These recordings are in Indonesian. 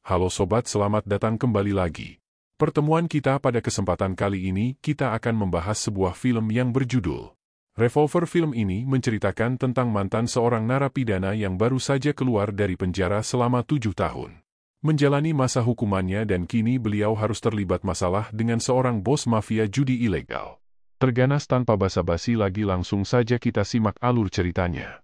Halo sobat, selamat datang kembali lagi. Pertemuan kita pada kesempatan kali ini, kita akan membahas sebuah film yang berjudul Revolver. Film ini menceritakan tentang mantan seorang narapidana yang baru saja keluar dari penjara selama 7 tahun. Menjalani masa hukumannya dan kini beliau harus terlibat masalah dengan seorang bos mafia judi ilegal. Terganas tanpa basa-basi lagi, langsung saja kita simak alur ceritanya.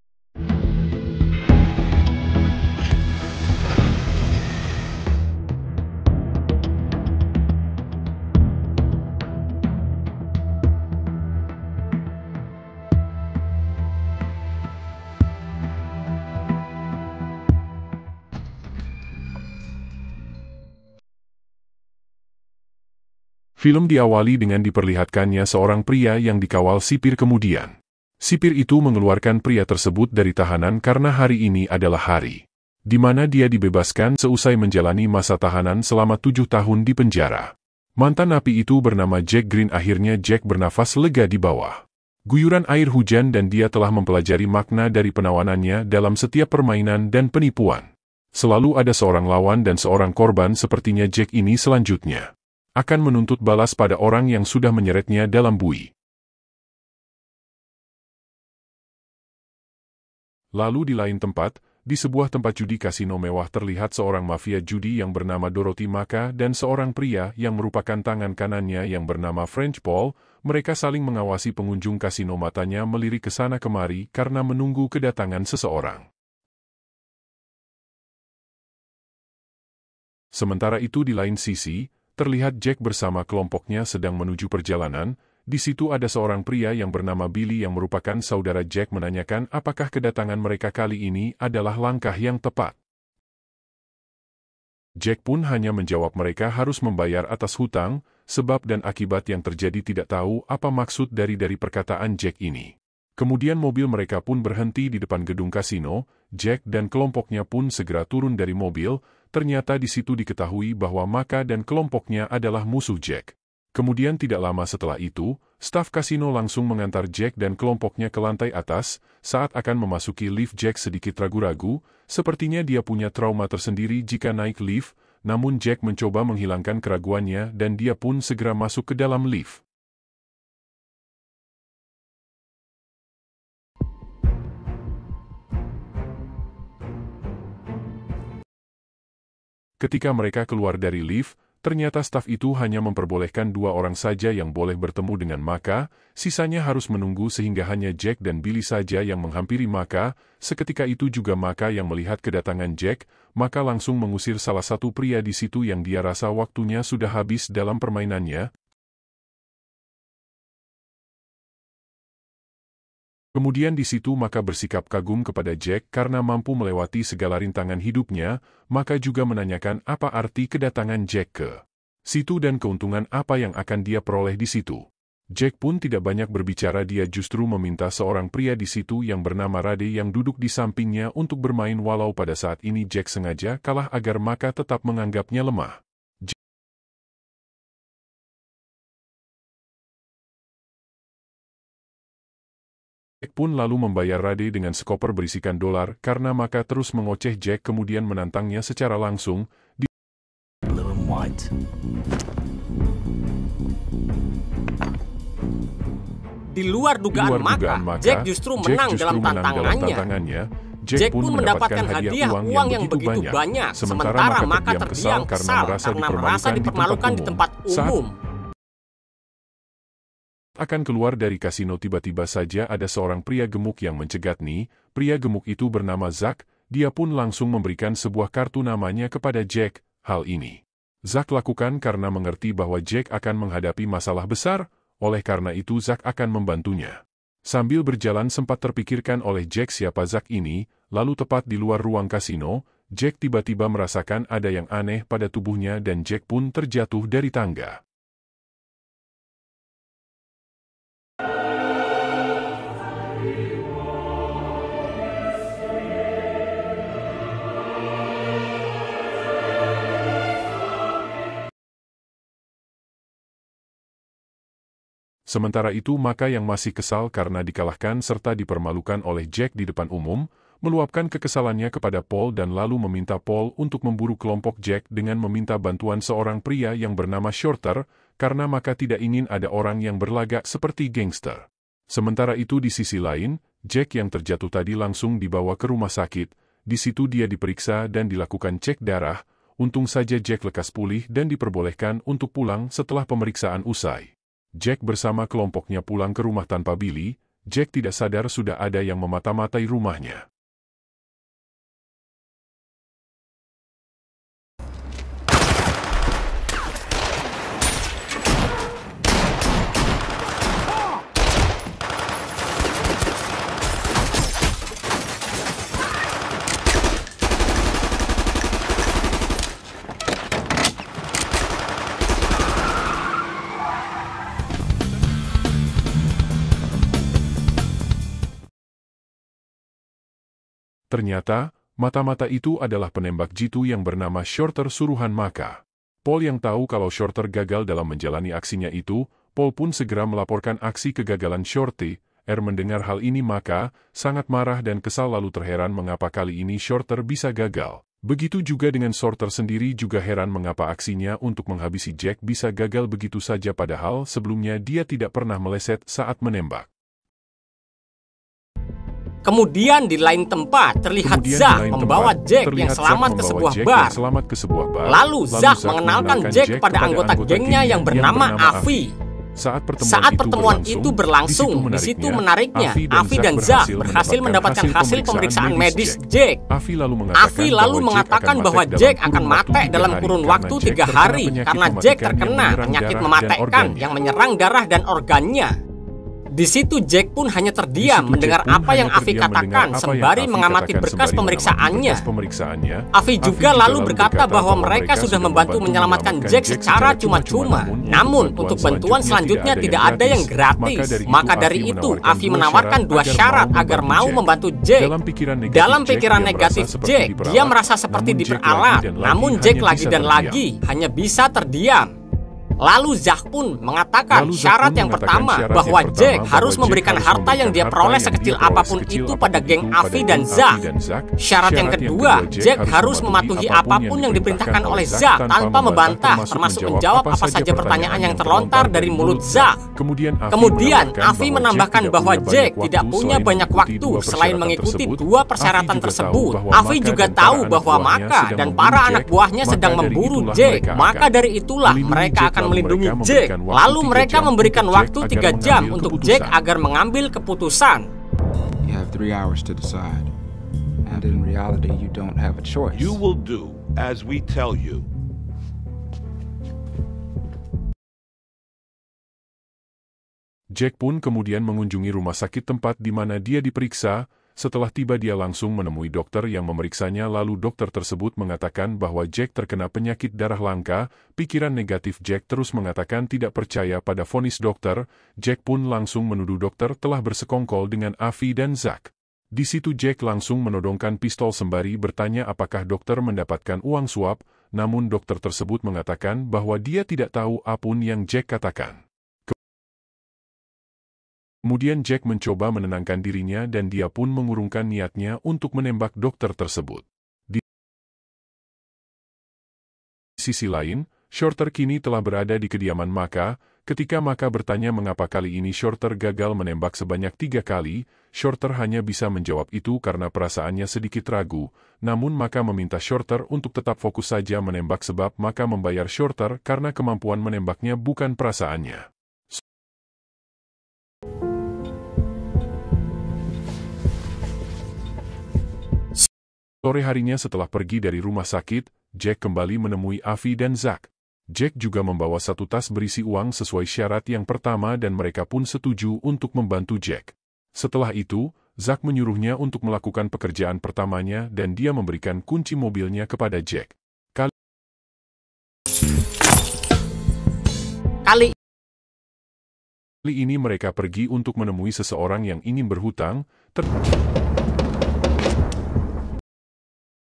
Film diawali dengan diperlihatkannya seorang pria yang dikawal sipir kemudian. Sipir itu mengeluarkan pria tersebut dari tahanan karena hari ini adalah hari di mana dia dibebaskan seusai menjalani masa tahanan selama 7 tahun di penjara. Mantan napi itu bernama Jack Green. Akhirnya Jack bernafas lega di bawah guyuran air hujan dan dia telah mempelajari makna dari penawanannya dalam setiap permainan dan penipuan. Selalu ada seorang lawan dan seorang korban. Sepertinya Jack ini selanjutnya akan menuntut balas pada orang yang sudah menyeretnya dalam bui. Lalu di lain tempat, di sebuah tempat judi kasino mewah, terlihat seorang mafia judi yang bernama Dorothy Maka dan seorang pria yang merupakan tangan kanannya yang bernama French Paul. Mereka saling mengawasi pengunjung kasino, matanya melirik ke sana kemari karena menunggu kedatangan seseorang. Sementara itu di lain sisi, terlihat Jack bersama kelompoknya sedang menuju perjalanan. Di situ ada seorang pria yang bernama Billy yang merupakan saudara Jack menanyakan apakah kedatangan mereka kali ini adalah langkah yang tepat. Jack pun hanya menjawab mereka harus membayar atas hutang, sebab dan akibat yang terjadi tidak tahu apa maksud dari perkataan Jack ini. Kemudian mobil mereka pun berhenti di depan gedung kasino. Jack dan kelompoknya pun segera turun dari mobil. Ternyata di situ diketahui bahwa Maka dan kelompoknya adalah musuh Jack. Kemudian tidak lama setelah itu, staf kasino langsung mengantar Jack dan kelompoknya ke lantai atas. Saat akan memasuki lift, Jack sedikit ragu-ragu. Sepertinya dia punya trauma tersendiri jika naik lift. Namun Jack mencoba menghilangkan keraguannya dan dia pun segera masuk ke dalam lift. Ketika mereka keluar dari lift, ternyata staf itu hanya memperbolehkan 2 orang saja yang boleh bertemu dengan Maka, sisanya harus menunggu sehingga hanya Jack dan Billy saja yang menghampiri Maka. Seketika itu juga Maka yang melihat kedatangan Jack. Maka langsung mengusir salah satu pria di situ yang dia rasa waktunya sudah habis dalam permainannya. Kemudian di situ Maka bersikap kagum kepada Jack karena mampu melewati segala rintangan hidupnya. Maka juga menanyakan apa arti kedatangan Jack ke situ dan keuntungan apa yang akan dia peroleh di situ. Jack pun tidak banyak berbicara, dia justru meminta seorang pria di situ yang bernama Rade yang duduk di sampingnya untuk bermain, walau pada saat ini Jack sengaja kalah agar Maka tetap menganggapnya lemah. Jack pun lalu membayar Rade dengan sekoper berisikan dolar karena Maka terus mengoceh Jack kemudian menantangnya secara langsung. Di luar dugaan Maka, Jack justru menang dalam tantangannya. Jack pun mendapatkan hadiah uang yang begitu banyak, sementara Maka terdiam kesal karena merasa dipermalukan di tempat umum. Akan keluar dari kasino, tiba-tiba saja ada seorang pria gemuk yang mencegat nih. Pria gemuk itu bernama Zack. Dia pun langsung memberikan sebuah kartu namanya kepada Jack. Hal ini Zack lakukan karena mengerti bahwa Jack akan menghadapi masalah besar. Oleh karena itu Zack akan membantunya. Sambil berjalan sempat terpikirkan oleh Jack siapa Zack ini. Lalu tepat di luar ruang kasino, Jack tiba-tiba merasakan ada yang aneh pada tubuhnya dan Jack pun terjatuh dari tangga. Sementara itu Maka yang masih kesal karena dikalahkan serta dipermalukan oleh Jack di depan umum, meluapkan kekesalannya kepada Paul dan lalu meminta Paul untuk memburu kelompok Jack dengan meminta bantuan seorang pria yang bernama Shorter, karena Maka tidak ingin ada orang yang berlagak seperti gangster. Sementara itu di sisi lain, Jack yang terjatuh tadi langsung dibawa ke rumah sakit. Di situ dia diperiksa dan dilakukan cek darah. Untung saja Jack lekas pulih dan diperbolehkan untuk pulang setelah pemeriksaan usai. Jack bersama kelompoknya pulang ke rumah tanpa Billy. Jack tidak sadar sudah ada yang memata-matai rumahnya. Ternyata, mata-mata itu adalah penembak jitu yang bernama Shorter suruhan Maka. Paul yang tahu kalau Shorter gagal dalam menjalani aksinya itu, Paul pun segera melaporkan aksi kegagalan Shorty. Mendengar hal ini Maka sangat marah dan kesal lalu terheran mengapa kali ini Shorter bisa gagal. Begitu juga dengan Shorter sendiri juga heran mengapa aksinya untuk menghabisi Jack bisa gagal begitu saja padahal sebelumnya dia tidak pernah meleset saat menembak. Kemudian di lain tempat terlihat Zack membawa Jack yang selamat ke sebuah bar. Lalu Zack mengenalkan Jack kepada anggota gengnya yang bernama Avi. Saat pertemuan itu berlangsung, di situ menariknya, Avi dan Zack berhasil mendapatkan hasil pemeriksaan medis Jack. Avi lalu mengatakan bahwa Jack akan mati dalam kurun waktu 3 hari karena Jack terkena penyakit mematikan yang menyerang darah dan organnya. Di situ Jack pun hanya terdiam mendengar apa yang Avi katakan sembari mengamati berkas pemeriksaannya. Avi juga lalu berkata bahwa mereka sudah membantu menyelamatkan Jack secara cuma-cuma. Namun untuk bantuan selanjutnya tidak ada yang gratis. Maka dari itu Avi menawarkan 2 syarat agar mau membantu Jack. Dalam pikiran negatif Jack, dia merasa seperti diperalat. Namun Jack lagi dan lagi hanya bisa terdiam. Lalu Zack pun mengatakan syarat yang pertama bahwa Jack harus memberikan harta yang dia peroleh sekecil apapun itu pada geng Avi dan Zack. Syarat yang kedua, Jack harus mematuhi apapun yang diperintahkan oleh Zack tanpa membantah, termasuk menjawab apa saja pertanyaan yang terlontar dari mulut Zack. Kemudian Avi menambahkan bahwa Jack tidak punya banyak waktu selain mengikuti 2 persyaratan tersebut. Avi juga tahu bahwa Maka dan para anak buahnya sedang memburu Jack. Maka dari itulah mereka akan melindungi Jack. Lalu mereka memberikan waktu 3 jam untuk Jack agar mengambil keputusan. You have 3 hours to decide. And in reality you don't have a choice. You will do as we tell you. Jack pun kemudian mengunjungi rumah sakit tempat di mana dia diperiksa. Setelah tiba dia langsung menemui dokter yang memeriksanya lalu dokter tersebut mengatakan bahwa Jack terkena penyakit darah langka. Pikiran negatif Jack terus mengatakan tidak percaya pada vonis dokter. Jack pun langsung menuduh dokter telah bersekongkol dengan Avi dan Zack. Di situ Jack langsung menodongkan pistol sembari bertanya apakah dokter mendapatkan uang suap, namun dokter tersebut mengatakan bahwa dia tidak tahu apapun yang Jack katakan. Kemudian Jack mencoba menenangkan dirinya dan dia pun mengurungkan niatnya untuk menembak dokter tersebut. Di sisi lain, Shorter kini telah berada di kediaman Maka. Ketika Maka bertanya mengapa kali ini Shorter gagal menembak sebanyak 3 kali, Shorter hanya bisa menjawab itu karena perasaannya sedikit ragu. Namun Maka meminta Shorter untuk tetap fokus saja menembak sebab Maka membayar Shorter karena kemampuan menembaknya bukan perasaannya. Sore harinya setelah pergi dari rumah sakit, Jack kembali menemui Avi dan Zack. Jack juga membawa 1 tas berisi uang sesuai syarat yang pertama dan mereka pun setuju untuk membantu Jack. Setelah itu, Zack menyuruhnya untuk melakukan pekerjaan pertamanya dan dia memberikan kunci mobilnya kepada Jack. Kali ini mereka pergi untuk menemui seseorang yang ingin berhutang.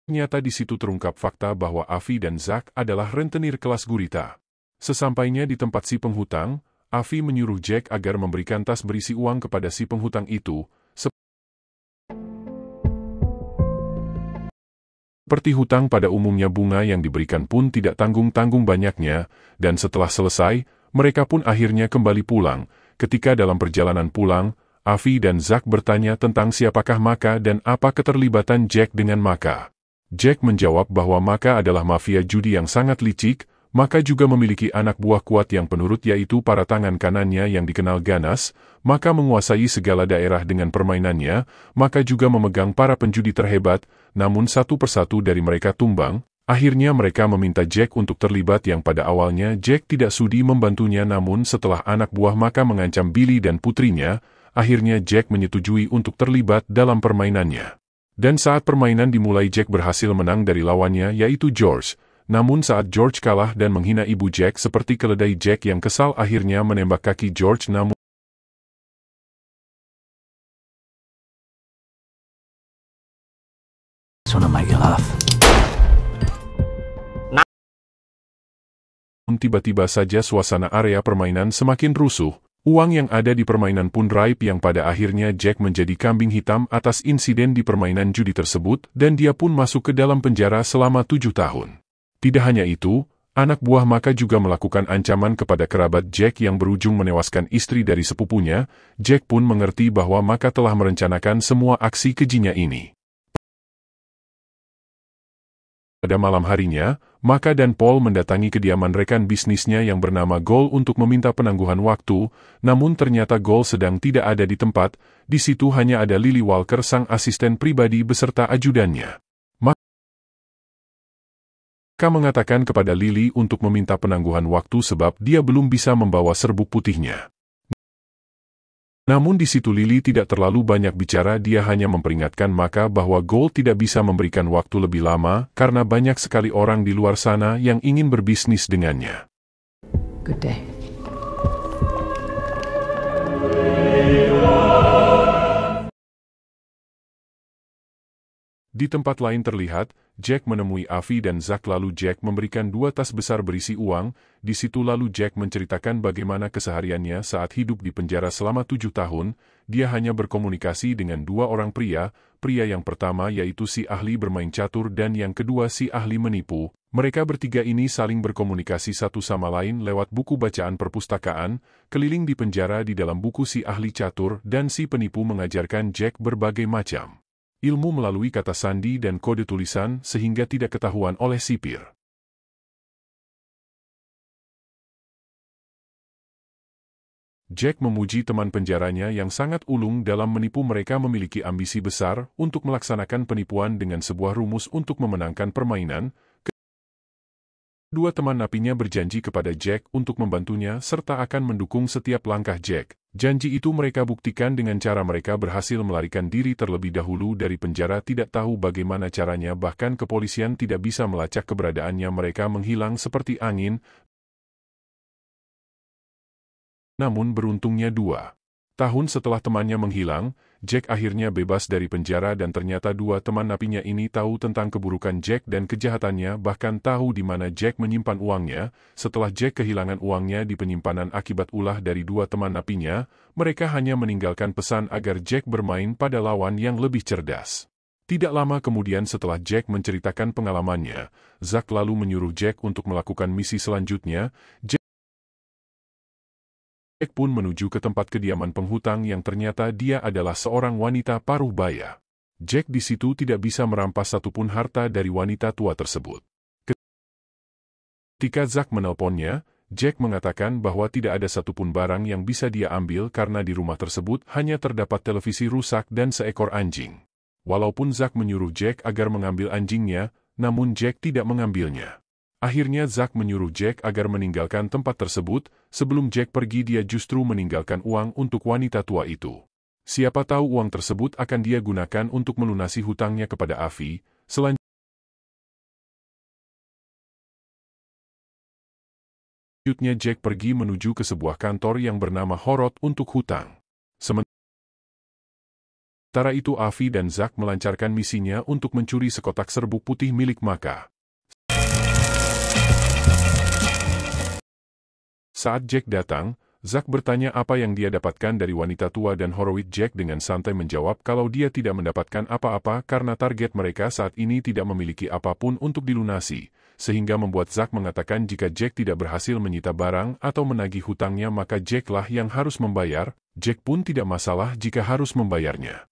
Ternyata di situ terungkap fakta bahwa Avi dan Zack adalah rentenir kelas gurita. Sesampainya di tempat si penghutang, Avi menyuruh Jack agar memberikan tas berisi uang kepada si penghutang itu. Seperti hutang pada umumnya, bunga yang diberikan pun tidak tanggung-tanggung banyaknya, dan setelah selesai, mereka pun akhirnya kembali pulang. Ketika dalam perjalanan pulang, Avi dan Zack bertanya tentang siapakah Maka dan apa keterlibatan Jack dengan Maka. Jack menjawab bahwa Maka adalah mafia judi yang sangat licik. Maka juga memiliki anak buah kuat yang penurut, yaitu para tangan kanannya yang dikenal ganas. Maka menguasai segala daerah dengan permainannya. Maka juga memegang para penjudi terhebat, namun satu persatu dari mereka tumbang. Akhirnya mereka meminta Jack untuk terlibat, yang pada awalnya Jack tidak sudi membantunya, namun setelah anak buah Maka mengancam Billy dan putrinya, akhirnya Jack menyetujui untuk terlibat dalam permainannya. Dan saat permainan dimulai, Jack berhasil menang dari lawannya, yaitu George. Namun saat George kalah dan menghina ibu Jack seperti keledai, Jack yang kesal akhirnya menembak kaki George, namun tiba-tiba saja suasana area permainan semakin rusuh. Uang yang ada di permainan pun raib, yang pada akhirnya Jack menjadi kambing hitam atas insiden di permainan judi tersebut, dan dia pun masuk ke dalam penjara selama 7 tahun. Tidak hanya itu, anak buah Maka juga melakukan ancaman kepada kerabat Jack yang berujung menewaskan istri dari sepupunya. Jack pun mengerti bahwa Maka telah merencanakan semua aksi kejinya ini. Pada malam harinya, Maka dan Paul mendatangi kediaman rekan bisnisnya yang bernama Gold untuk meminta penangguhan waktu, namun ternyata Gold sedang tidak ada di tempat. Di situ hanya ada Lily Walker, sang asisten pribadi beserta ajudannya. Maka mengatakan kepada Lily untuk meminta penangguhan waktu sebab dia belum bisa membawa serbuk putihnya. Namun di situ Lily tidak terlalu banyak bicara, dia hanya memperingatkan Maka bahwa Gold tidak bisa memberikan waktu lebih lama karena banyak sekali orang di luar sana yang ingin berbisnis dengannya. Good day. Di tempat lain terlihat, Jack menemui Avi dan Zack, lalu Jack memberikan 2 tas besar berisi uang. Di situ lalu Jack menceritakan bagaimana kesehariannya saat hidup di penjara selama 7 tahun. Dia hanya berkomunikasi dengan 2 orang pria. Pria yang pertama yaitu si ahli bermain catur dan yang kedua si ahli menipu. Mereka bertiga ini saling berkomunikasi satu sama lain lewat buku bacaan perpustakaan. Keliling di penjara di dalam buku si ahli catur dan si penipu mengajarkan Jack berbagai macam ilmu melalui kata sandi dan kode tulisan sehingga tidak ketahuan oleh sipir. Jack memuji teman penjaranya yang sangat ulung dalam menipu. Mereka memiliki ambisi besar untuk melaksanakan penipuan dengan sebuah rumus untuk memenangkan permainan. Kedua teman napinya berjanji kepada Jack untuk membantunya serta akan mendukung setiap langkah Jack. Janji itu mereka buktikan dengan cara mereka berhasil melarikan diri terlebih dahulu dari penjara. Tidak tahu bagaimana caranya, bahkan kepolisian tidak bisa melacak keberadaannya. Mereka menghilang seperti angin. Namun beruntungnya 2 tahun setelah temannya menghilang, Jack akhirnya bebas dari penjara dan ternyata 2 teman napinya ini tahu tentang keburukan Jack dan kejahatannya, bahkan tahu di mana Jack menyimpan uangnya. Setelah Jack kehilangan uangnya di penyimpanan akibat ulah dari 2 teman napinya, mereka hanya meninggalkan pesan agar Jack bermain pada lawan yang lebih cerdas. Tidak lama kemudian setelah Jack menceritakan pengalamannya, Zack lalu menyuruh Jack untuk melakukan misi selanjutnya. Jack pun menuju ke tempat kediaman penghutang yang ternyata dia adalah seorang wanita paruh baya. Jack di situ tidak bisa merampas satupun harta dari wanita tua tersebut. Ketika Zack menelponnya, Jack mengatakan bahwa tidak ada satupun barang yang bisa dia ambil karena di rumah tersebut hanya terdapat televisi rusak dan seekor anjing. Walaupun Zack menyuruh Jack agar mengambil anjingnya, namun Jack tidak mengambilnya. Akhirnya Zack menyuruh Jack agar meninggalkan tempat tersebut. Sebelum Jack pergi, dia justru meninggalkan uang untuk wanita tua itu. Siapa tahu uang tersebut akan dia gunakan untuk melunasi hutangnya kepada Avi. Selanjutnya Jack pergi menuju ke sebuah kantor yang bernama Horot untuk hutang. Sementara itu Avi dan Zack melancarkan misinya untuk mencuri sekotak serbuk putih milik Maka. Saat Jack datang, Zack bertanya apa yang dia dapatkan dari wanita tua dan Horowitz. Jack dengan santai menjawab kalau dia tidak mendapatkan apa-apa karena target mereka saat ini tidak memiliki apapun untuk dilunasi, sehingga membuat Zack mengatakan jika Jack tidak berhasil menyita barang atau menagih hutangnya maka Jack lah yang harus membayar. Jack pun tidak masalah jika harus membayarnya.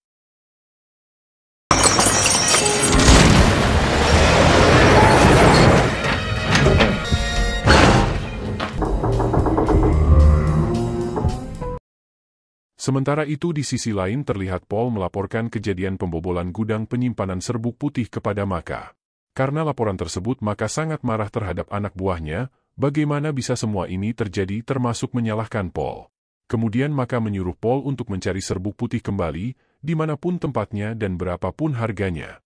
Sementara itu di sisi lain terlihat Paul melaporkan kejadian pembobolan gudang penyimpanan serbuk putih kepada Maka. Karena laporan tersebut Maka sangat marah terhadap anak buahnya, bagaimana bisa semua ini terjadi termasuk menyalahkan Paul. Kemudian Maka menyuruh Paul untuk mencari serbuk putih kembali, dimanapun tempatnya dan berapapun harganya.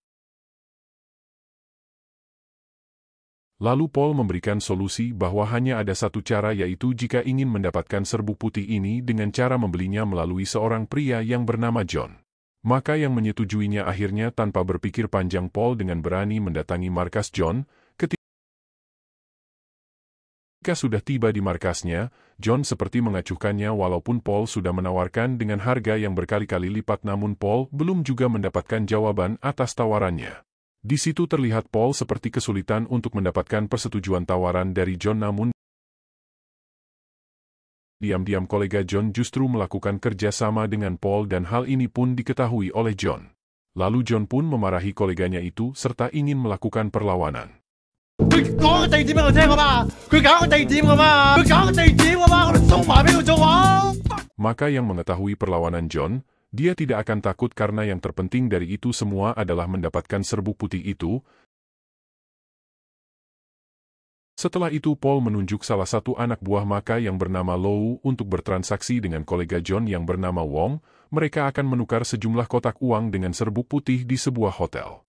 Lalu Paul memberikan solusi bahwa hanya ada satu cara yaitu jika ingin mendapatkan serbuk putih ini dengan cara membelinya melalui seorang pria yang bernama John. Maka yang menyetujuinya akhirnya tanpa berpikir panjang Paul dengan berani mendatangi markas John. Ketika sudah tiba di markasnya, John seperti mengacuhkannya walaupun Paul sudah menawarkan dengan harga yang berkali-kali lipat namun Paul belum juga mendapatkan jawaban atas tawarannya. Di situ terlihat Paul seperti kesulitan untuk mendapatkan persetujuan tawaran dari John namun diam-diam kolega John justru melakukan kerja sama dengan Paul dan hal ini pun diketahui oleh John. Lalu John pun memarahi koleganya itu serta ingin melakukan perlawanan. Maka yang mengetahui perlawanan John, dia tidak akan takut karena yang terpenting dari itu semua adalah mendapatkan serbuk putih itu. Setelah itu Paul menunjuk salah satu anak buah Maka yang bernama Lou untuk bertransaksi dengan kolega John yang bernama Wong. Mereka akan menukar sejumlah kotak uang dengan serbuk putih di sebuah hotel.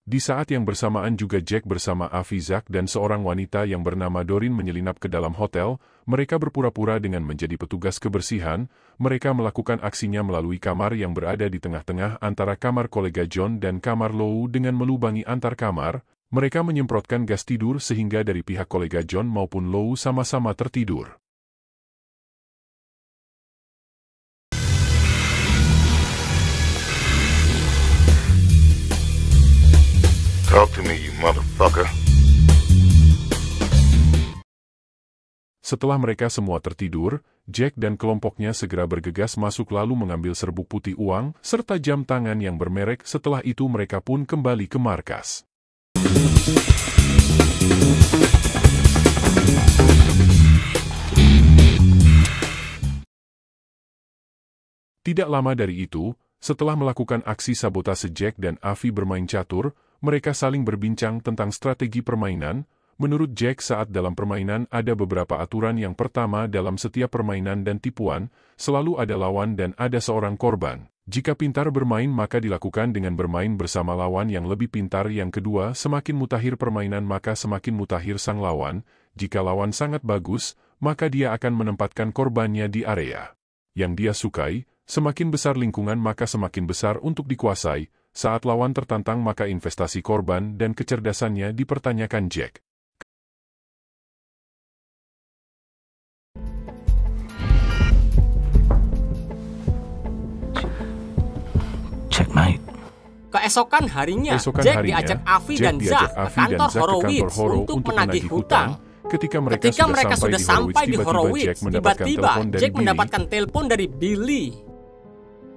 Di saat yang bersamaan juga Jack bersama Avi, Zack dan seorang wanita yang bernama Doreen menyelinap ke dalam hotel. Mereka berpura-pura dengan menjadi petugas kebersihan. Mereka melakukan aksinya melalui kamar yang berada di tengah-tengah antara kamar kolega John dan kamar Lou dengan melubangi antar kamar. Mereka menyemprotkan gas tidur sehingga dari pihak kolega John maupun Lou sama-sama tertidur. Talk to me, you motherfucker. Setelah mereka semua tertidur, Jack dan kelompoknya segera bergegas masuk lalu mengambil serbuk putih uang, serta jam tangan yang bermerek. Setelah itu mereka pun kembali ke markas. Tidak lama dari itu, setelah melakukan aksi sabotase Jack dan Avi bermain catur, mereka saling berbincang tentang strategi permainan. Menurut Jack saat dalam permainan ada beberapa aturan. Yang pertama dalam setiap permainan dan tipuan, selalu ada lawan dan ada seorang korban. Jika pintar bermain maka dilakukan dengan bermain bersama lawan yang lebih pintar. Yang kedua, semakin mutakhir permainan maka semakin mutakhir sang lawan. Jika lawan sangat bagus, maka dia akan menempatkan korbannya di area yang dia sukai. Semakin besar lingkungan maka semakin besar untuk dikuasai. Saat lawan tertantang maka investasi korban dan kecerdasannya dipertanyakan Jack. Checkmate. Keesokan harinya, Jack diajak Avi dan Zack ke kantor Horowitz untuk menagih hutang. Ketika mereka sudah sampai di Horowitz, tiba-tiba Jack mendapatkan telepon dari Billy.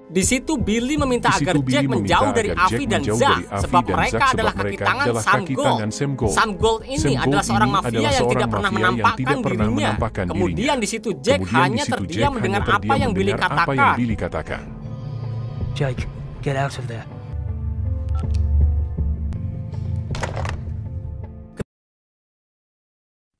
Di situ Billy meminta agar Jack menjauh dari Avi dan Zack sebab mereka adalah kaki tangan Sam Gold. Sam Gold ini adalah seorang mafia yang tidak pernah menampakkan dirinya. Kemudian di situ Jack hanya terdiam mendengar apa yang Billy katakan. Jake, get out of there.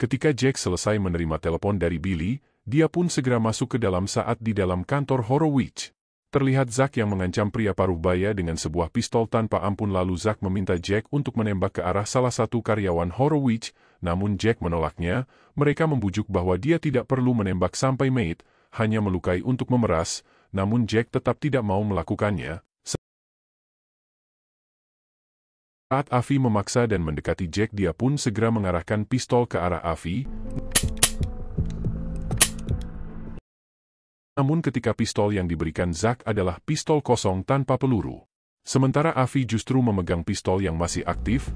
Ketika Jack selesai menerima telepon dari Billy, dia pun segera masuk ke dalam saat di dalam kantor Horowitz. Terlihat Zack yang mengancam pria paruh baya dengan sebuah pistol tanpa ampun lalu Zack meminta Jack untuk menembak ke arah salah satu karyawan Horowitz, namun Jack menolaknya. Mereka membujuk bahwa dia tidak perlu menembak sampai mati, hanya melukai untuk memeras, namun Jack tetap tidak mau melakukannya. Saat Avi memaksa dan mendekati Jack dia pun segera mengarahkan pistol ke arah Avi. Namun ketika pistol yang diberikan Zack adalah pistol kosong tanpa peluru. Sementara Avi justru memegang pistol yang masih aktif.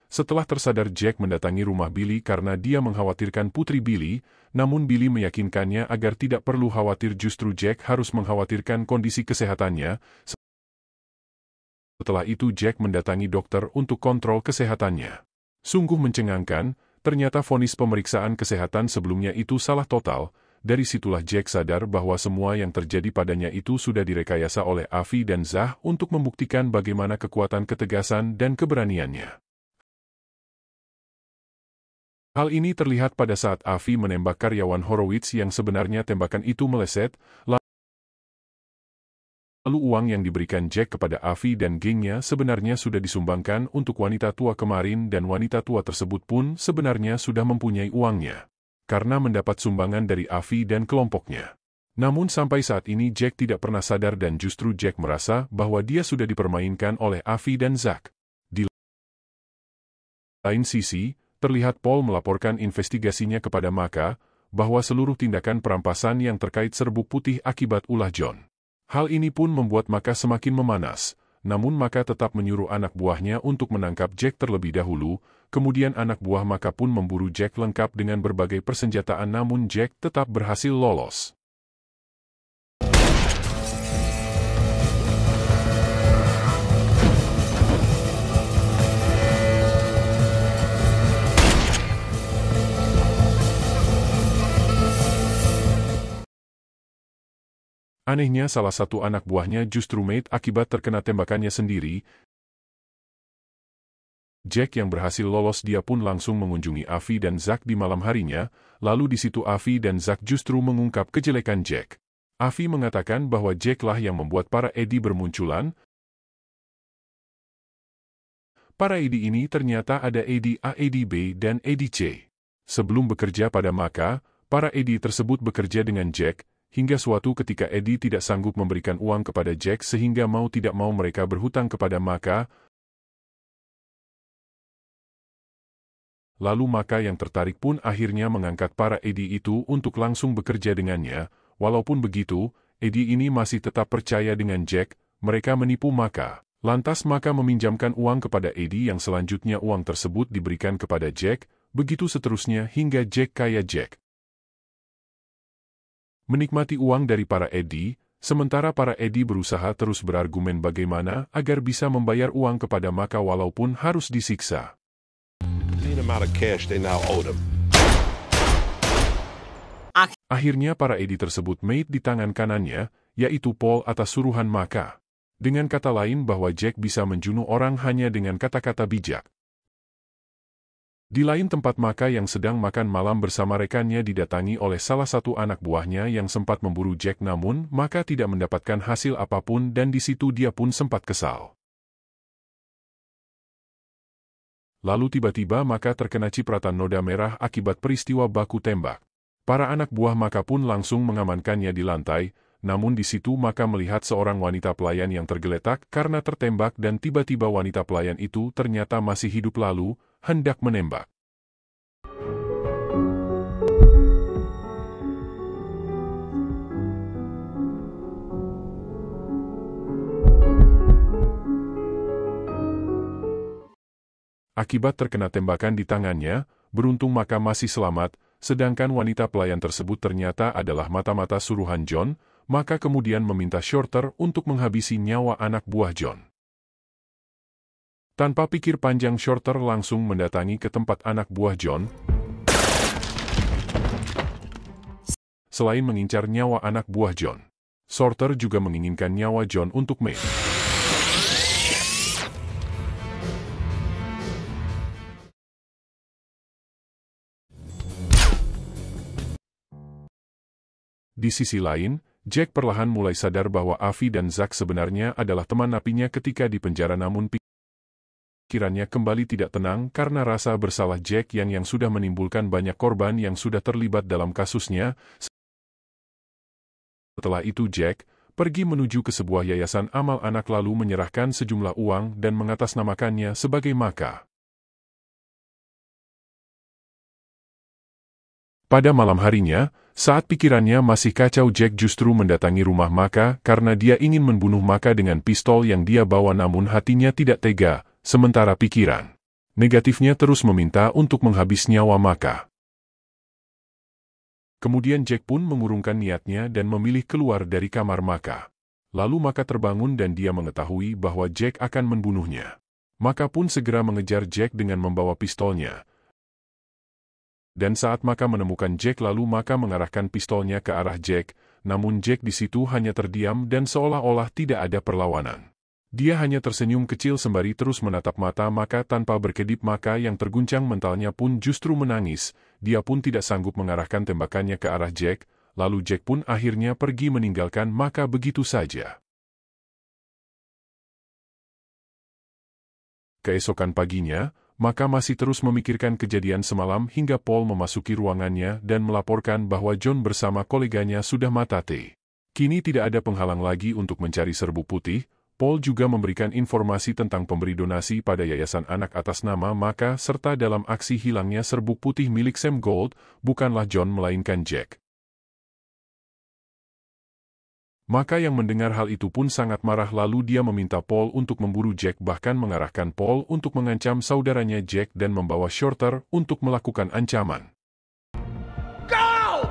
Setelah tersadar, Jack mendatangi rumah Billy karena dia mengkhawatirkan putri Billy, namun Billy meyakinkannya agar tidak perlu khawatir, justru Jack harus mengkhawatirkan kondisi kesehatannya. Setelah itu Jack mendatangi dokter untuk kontrol kesehatannya. Sungguh mencengangkan, ternyata vonis pemeriksaan kesehatan sebelumnya itu salah total. Dari situlah Jack sadar bahwa semua yang terjadi padanya itu sudah direkayasa oleh Avi dan Zah untuk membuktikan bagaimana kekuatan, ketegasan, dan keberaniannya. Hal ini terlihat pada saat Avi menembak karyawan Horowitz yang sebenarnya tembakan itu meleset, lalu uang yang diberikan Jack kepada Avi dan gengnya sebenarnya sudah disumbangkan untuk wanita tua kemarin, dan wanita tua tersebut pun sebenarnya sudah mempunyai uangnya karena mendapat sumbangan dari Avi dan kelompoknya. Namun sampai saat ini Jack tidak pernah sadar, dan justru Jack merasa bahwa dia sudah dipermainkan oleh Avi dan Zack. Di lain sisi, terlihat Paul melaporkan investigasinya kepada Maka, bahwa seluruh tindakan perampasan yang terkait serbuk putih akibat ulah John. Hal ini pun membuat Maka semakin memanas, namun Maka tetap menyuruh anak buahnya untuk menangkap Jack terlebih dahulu, kemudian anak buah Maka pun memburu Jack lengkap dengan berbagai persenjataan, namun Jack tetap berhasil lolos. Anehnya salah satu anak buahnya justru mati akibat terkena tembakannya sendiri. Jack yang berhasil lolos, dia pun langsung mengunjungi Avi dan Zack di malam harinya, lalu di situ Avi dan Zack justru mengungkap kejelekan Jack. Avi mengatakan bahwa Jack lah yang membuat para Eddie bermunculan. Para Eddie ini ternyata ada Eddie A, Eddie B, dan Eddie C. Sebelum bekerja pada Maka, para Eddie tersebut bekerja dengan Jack, hingga suatu ketika Eddie tidak sanggup memberikan uang kepada Jack sehingga mau tidak mau mereka berhutang kepada Maka. Lalu Maka yang tertarik pun akhirnya mengangkat para Eddie itu untuk langsung bekerja dengannya. Walaupun begitu, Eddie ini masih tetap percaya dengan Jack, mereka menipu Maka. Lantas Maka meminjamkan uang kepada Eddie yang selanjutnya uang tersebut diberikan kepada Jack, begitu seterusnya hingga Jack kaya. Jack menikmati uang dari para Eddie, sementara para Eddie berusaha terus berargumen bagaimana agar bisa membayar uang kepada Maka walaupun harus disiksa. Akhirnya para Eddie tersebut mati di tangan kanannya, yaitu Paul atas suruhan Maka. Dengan kata lain bahwa Jack bisa menjunuh orang hanya dengan kata-kata bijak. Di lain tempat, Maka yang sedang makan malam bersama rekannya didatangi oleh salah satu anak buahnya yang sempat memburu Jack, namun Maka tidak mendapatkan hasil apapun dan di situ dia pun sempat kesal. Lalu tiba-tiba Maka terkena cipratan noda merah akibat peristiwa baku tembak. Para anak buah Maka pun langsung mengamankannya di lantai, namun di situ Maka melihat seorang wanita pelayan yang tergeletak karena tertembak dan tiba-tiba wanita pelayan itu ternyata masih hidup lalu hendak menembak. Akibat terkena tembakan di tangannya, beruntung Maka masih selamat, sedangkan wanita pelayan tersebut ternyata adalah mata-mata suruhan John. Maka kemudian meminta Shorter untuk menghabisi nyawa anak buah John. Tanpa pikir panjang, Shorter langsung mendatangi ke tempat anak buah John. Selain mengincar nyawa anak buah John, Shorter juga menginginkan nyawa John untuk May. Di sisi lain, Jack perlahan mulai sadar bahwa Avi dan Zack sebenarnya adalah teman napinya ketika di penjara, namun pikirannya kembali tidak tenang karena rasa bersalah Jack yang sudah menimbulkan banyak korban yang sudah terlibat dalam kasusnya. Setelah itu Jack pergi menuju ke sebuah yayasan amal anak lalu menyerahkan sejumlah uang dan mengatasnamakannya sebagai Maka. Pada malam harinya, saat pikirannya masih kacau, Jack justru mendatangi rumah Maka karena dia ingin membunuh Maka dengan pistol yang dia bawa, namun hatinya tidak tega, sementara pikiran negatifnya terus meminta untuk menghabis nyawa Maka. Kemudian Jack pun mengurungkan niatnya dan memilih keluar dari kamar Maka. Lalu Maka terbangun dan dia mengetahui bahwa Jack akan membunuhnya. Maka pun segera mengejar Jack dengan membawa pistolnya. Dan saat Maka menemukan Jack, lalu Maka mengarahkan pistolnya ke arah Jack, namun Jack di situ hanya terdiam dan seolah-olah tidak ada perlawanan. Dia hanya tersenyum kecil sembari terus menatap mata Maka tanpa berkedip. Maka yang terguncang mentalnya pun justru menangis, dia pun tidak sanggup mengarahkan tembakannya ke arah Jack, lalu Jack pun akhirnya pergi meninggalkan Maka begitu saja. Keesokan paginya, Maka masih terus memikirkan kejadian semalam hingga Paul memasuki ruangannya dan melaporkan bahwa John bersama koleganya sudah mati. Kini tidak ada penghalang lagi untuk mencari serbuk putih. Paul juga memberikan informasi tentang pemberi donasi pada yayasan anak atas nama Maka serta dalam aksi hilangnya serbuk putih milik Sam Gold, bukanlah John melainkan Jack. Maka yang mendengar hal itu pun sangat marah, lalu dia meminta Paul untuk memburu Jack, bahkan mengarahkan Paul untuk mengancam saudaranya Jack dan membawa Shorter untuk melakukan ancaman. Go!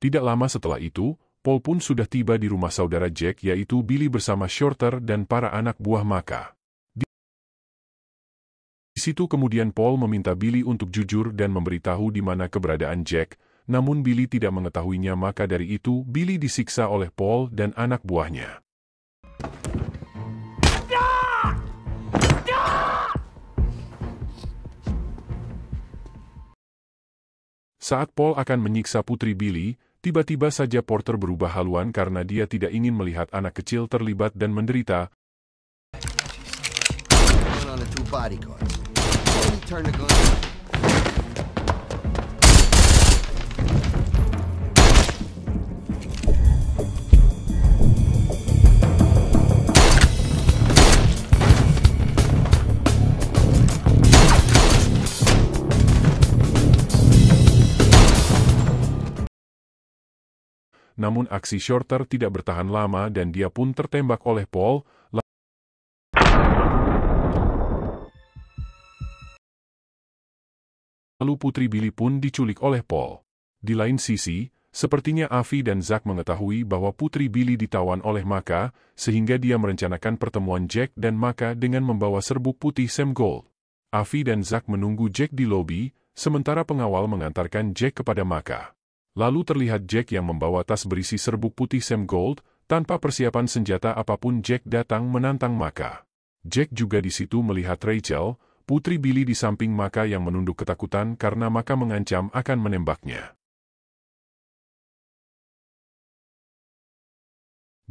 Tidak lama setelah itu, Paul pun sudah tiba di rumah saudara Jack, yaitu Billy bersama Shorter dan para anak buah Maka. Di situ kemudian Paul meminta Billy untuk jujur dan memberitahu di mana keberadaan Jack. Namun Billy tidak mengetahuinya, maka dari itu Billy disiksa oleh Paul dan anak buahnya. Saat Paul akan menyiksa putri Billy, tiba-tiba saja Porter berubah haluan karena dia tidak ingin melihat anak kecil terlibat dan menderita. Namun aksi Shorter tidak bertahan lama dan dia pun tertembak oleh Paul. Lalu putri Billy pun diculik oleh Paul. Di lain sisi, sepertinya Avi dan Zack mengetahui bahwa putri Billy ditawan oleh Maka, sehingga dia merencanakan pertemuan Jack dan Maka dengan membawa serbuk putih Sam Gold. Avi dan Zack menunggu Jack di lobi, sementara pengawal mengantarkan Jack kepada Maka. Lalu terlihat Jack yang membawa tas berisi serbuk putih Sam Gold, tanpa persiapan senjata apapun Jack datang menantang Maka. Jack juga di situ melihat Rachel, putri Billy di samping Maka yang menunduk ketakutan karena Maka mengancam akan menembaknya.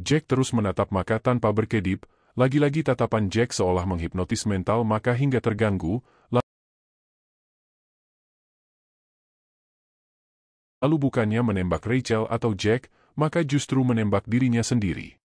Jack terus menatap Maka tanpa berkedip, lagi-lagi tatapan Jack seolah menghipnotis mental Maka hingga terganggu. Lalu bukannya menembak Rachel atau Jack, Maka justru menembak dirinya sendiri.